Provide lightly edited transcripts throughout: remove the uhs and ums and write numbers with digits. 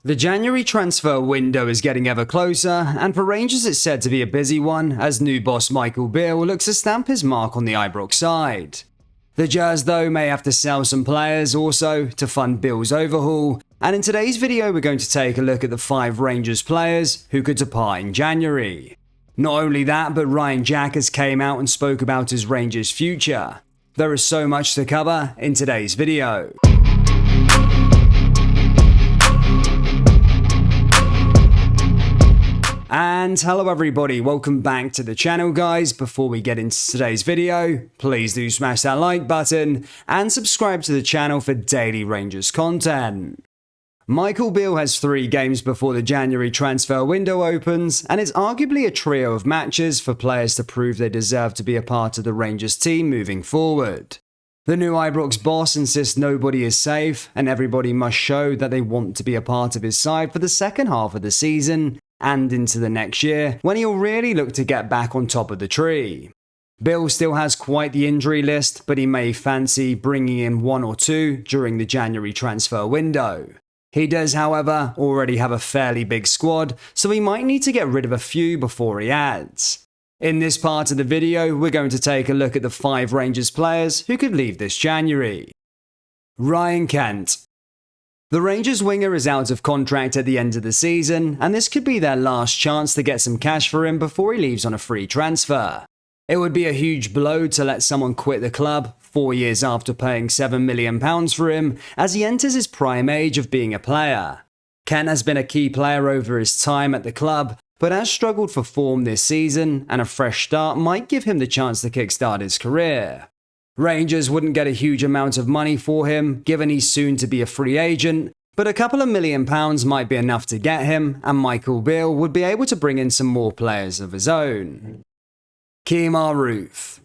The January transfer window is getting ever closer, and for Rangers it's said to be a busy one as new boss Michael Beale looks to stamp his mark on the Ibrox side. The Gers though may have to sell some players also to fund Beale's overhaul, and in today's video we're going to take a look at the 5 Rangers players who could depart in January. Not only that, but Ryan Jack has came out and spoke about his Rangers future. There is so much to cover in today's video. And hello everybody, welcome back to the channel guys. Before we get into today's video, please do smash that like button and subscribe to the channel for daily Rangers content. Michael Beale has 3 games before the January transfer window opens, and it's arguably a trio of matches for players to prove they deserve to be a part of the Rangers team moving forward. The new Ibrox boss insists nobody is safe, and everybody must show that they want to be a part of his side for the second half of the season and into the next year, when he'll really look to get back on top of the tree. Beale still has quite the injury list, but he may fancy bringing in 1 or 2 during the January transfer window. He does, however, already have a fairly big squad, so he might need to get rid of a few before he adds. In this part of the video, we're going to take a look at the 5 Rangers players who could leave this January. Ryan Kent. The Rangers winger is out of contract at the end of the season, and this could be their last chance to get some cash for him before he leaves on a free transfer. It would be a huge blow to let someone quit the club 4 years after paying £7 million for him, as he enters his prime age of being a player. Kent has been a key player over his time at the club, but has struggled for form this season, and a fresh start might give him the chance to kickstart his career. Rangers wouldn't get a huge amount of money for him, given he's soon to be a free agent, but a couple of £1 million might be enough to get him, and Michael Beale would be able to bring in some more players of his own. Kemar Roofe.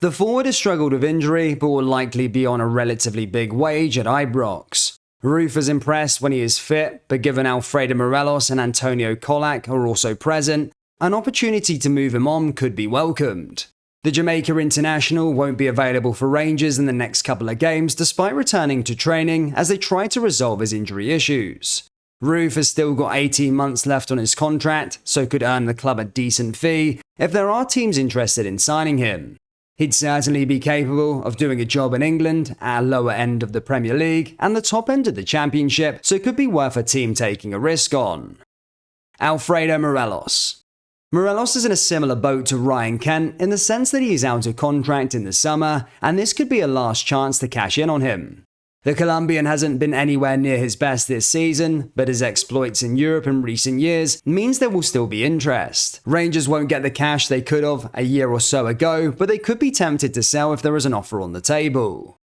The forward has struggled with injury, but will likely be on a relatively big wage at Ibrox. Roofe has impressed when he is fit, but given Alfredo Morelos and Antonio Colac are also present, an opportunity to move him on could be welcomed. The Jamaica international won't be available for Rangers in the next couple of games despite returning to training as they try to resolve his injury issues. Roofe has still got 18 months left on his contract, so could earn the club a decent fee if there are teams interested in signing him. He'd certainly be capable of doing a job in England at a lower end of the Premier League and the top end of the Championship, so it could be worth a team taking a risk on. Alfredo Morelos. Morelos is in a similar boat to Ryan Kent in the sense that he is out of contract in the summer, and this could be a last chance to cash in on him. The Colombian hasn't been anywhere near his best this season, but his exploits in Europe in recent years means there will still be interest. Rangers won't get the cash they could have a year or so ago, but they could be tempted to sell if there is an offer on the table.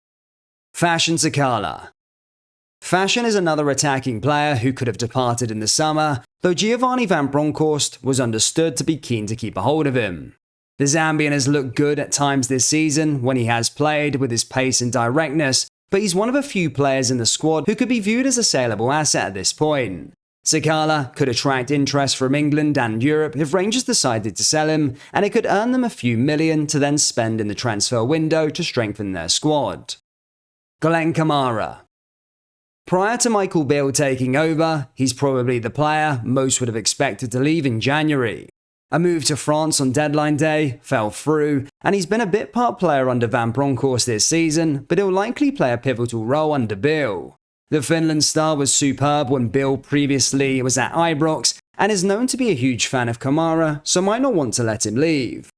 Fashion Sakala. Fashion is another attacking player who could have departed in the summer, though Giovanni van Bronckhorst was understood to be keen to keep a hold of him. The Zambian has looked good at times this season when he has played with his pace and directness, but he's one of a few players in the squad who could be viewed as a saleable asset at this point. Sakala could attract interest from England and Europe if Rangers decided to sell him, and it could earn them a few million to then spend in the transfer window to strengthen their squad. Glenn Kamara. Prior to Michael Beale taking over, he's probably the player most would have expected to leave in January. A move to France on deadline day fell through, and he's been a bit part player under Van Bronckhorst this season, but he'll likely play a pivotal role under Beale. The Finland star was superb when Beale previously was at Ibrox, and is known to be a huge fan of Kamara, so might not want to let him leave.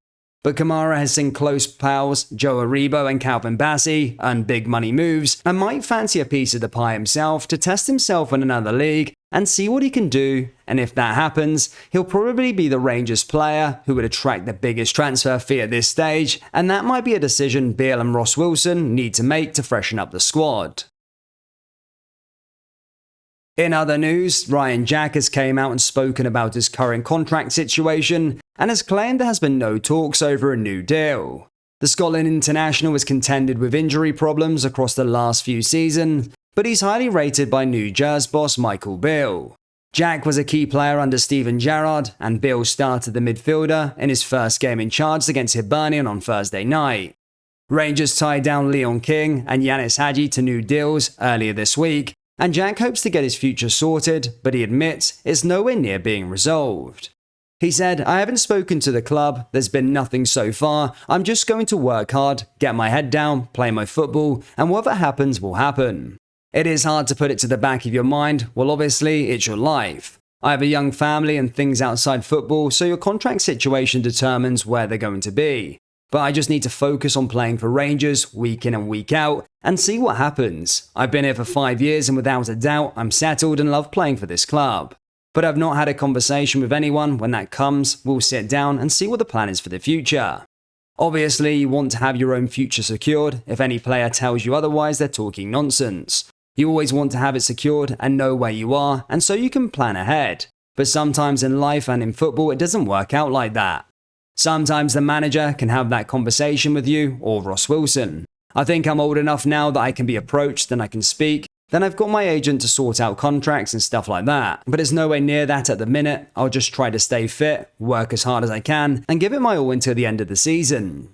But Kamara has seen close pals Joe Aribo and Calvin Bassey earn big money moves, and might fancy a piece of the pie himself to test himself in another league and see what he can do, and if that happens, he'll probably be the Rangers player who would attract the biggest transfer fee at this stage, and that might be a decision Beale and Ross Wilson need to make to freshen up the squad. In other news, Ryan Jack has came out and spoken about his current contract situation and has claimed there has been no talks over a new deal. The Scotland international has contended with injury problems across the last few seasons, but he's highly rated by new Gers boss Michael Beale. Jack was a key player under Steven Gerrard, and Beale started the midfielder in his first game in charge against Hibernian on Thursday night. Rangers tied down Leon King and Yanis Hadji to new deals earlier this week, And Jack hopes to get his future sorted, but he admits it's nowhere near being resolved. He said, "I haven't spoken to the club, there's been nothing so far, I'm just going to work hard, get my head down, play my football, and whatever happens will happen. It is hard to put it to the back of your mind, well obviously it's your life. I have a young family and things outside football, so your contract situation determines where they're going to be. But I just need to focus on playing for Rangers week in and week out and see what happens. I've been here for 5 years and without a doubt I'm settled and love playing for this club. But I've not had a conversation with anyone. When that comes, we'll sit down and see what the plan is for the future. Obviously, you want to have your own future secured. If any player tells you otherwise, they're talking nonsense. You always want to have it secured and know where you are, and so you can plan ahead. But sometimes in life and in football, it doesn't work out like that. Sometimes the manager can have that conversation with you, or Ross Wilson. I think I'm old enough now that I can be approached and I can speak. Then I've got my agent to sort out contracts and stuff like that. But it's nowhere near that at the minute. I'll just try to stay fit, work as hard as I can, and give it my all until the end of the season."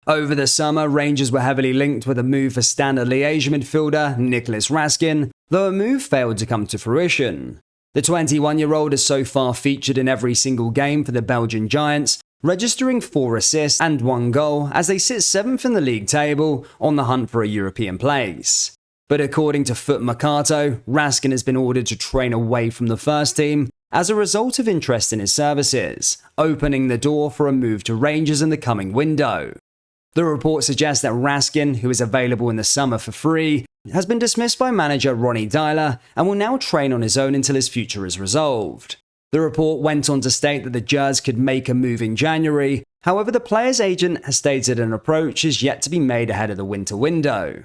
Over the summer, Rangers were heavily linked with a move for standard Liège midfielder Nicolas Raskin, though a move failed to come to fruition. The 21-year-old has so far featured in every single game for the Belgian Giants, registering 4 assists and 1 goal as they sit 7th in the league table on the hunt for a European place. But according to Foot Mercato, Raskin has been ordered to train away from the first team as a result of interest in his services, opening the door for a move to Rangers in the coming window. The report suggests that Raskin, who is available in the summer for free, has been dismissed by manager Ronny Deila and will now train on his own until his future is resolved. The report went on to state that the Gers could make a move in January. However, the player's agent has stated an approach is yet to be made ahead of the winter window.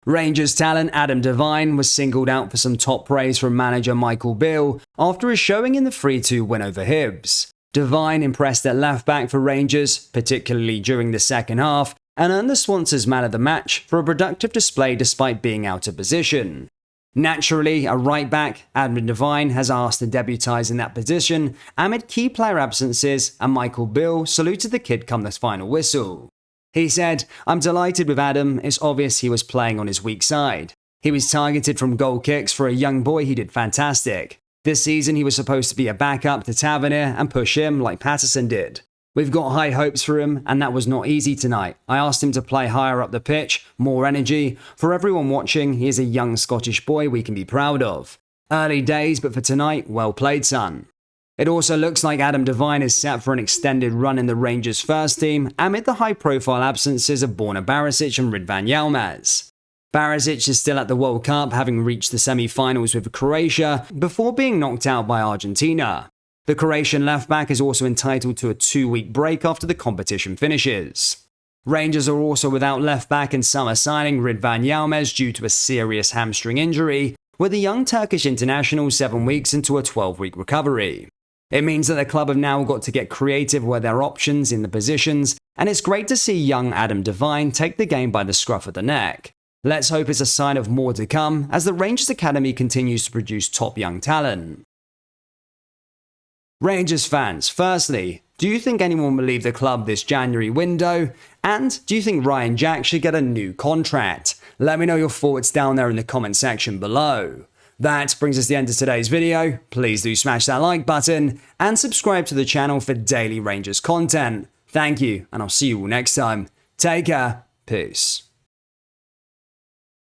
Rangers talent Adam Devine was singled out for some top praise from manager Michael Beale after his showing in the 3-2 win over Hibs. Devine impressed at left-back for Rangers, particularly during the second half, and earned the sponsors man of the match for a productive display despite being out of position. Naturally, a right-back, Adam Devine, has asked to debutise in that position amid key player absences, and Michael Beale saluted the kid come the final whistle. He said, "I'm delighted with Adam, it's obvious he was playing on his weak side. He was targeted from goal kicks. For a young boy, he did fantastic. This season he was supposed to be a backup to Tavernier and push him like Patterson did. We've got high hopes for him, and that was not easy tonight. I asked him to play higher up the pitch, more energy. For everyone watching, he is a young Scottish boy we can be proud of. Early days, but for tonight, well played, son." It also looks like Adam Devine is set for an extended run in the Rangers first team amid the high-profile absences of Borna Barisic and Ridvan Yilmaz. Barisic is still at the World Cup, having reached the semi-finals with Croatia before being knocked out by Argentina. The Croatian left-back is also entitled to a 2-week break after the competition finishes. Rangers are also without left-back and summer signing Ridvan Yilmaz due to a serious hamstring injury, with the young Turkish international 7 weeks into a 12-week recovery. It means that the club have now got to get creative with their options in the positions, and it's great to see young Adam Devine take the game by the scruff of the neck. Let's hope it's a sign of more to come as the Rangers Academy continues to produce top young talent. Rangers fans, firstly, do you think anyone will leave the club this January window? And do you think Ryan Jack should get a new contract? Let me know your thoughts down there in the comment section below. That brings us to the end of today's video. Please do smash that like button and subscribe to the channel for daily Rangers content. Thank you, and I'll see you all next time. Take care. Peace.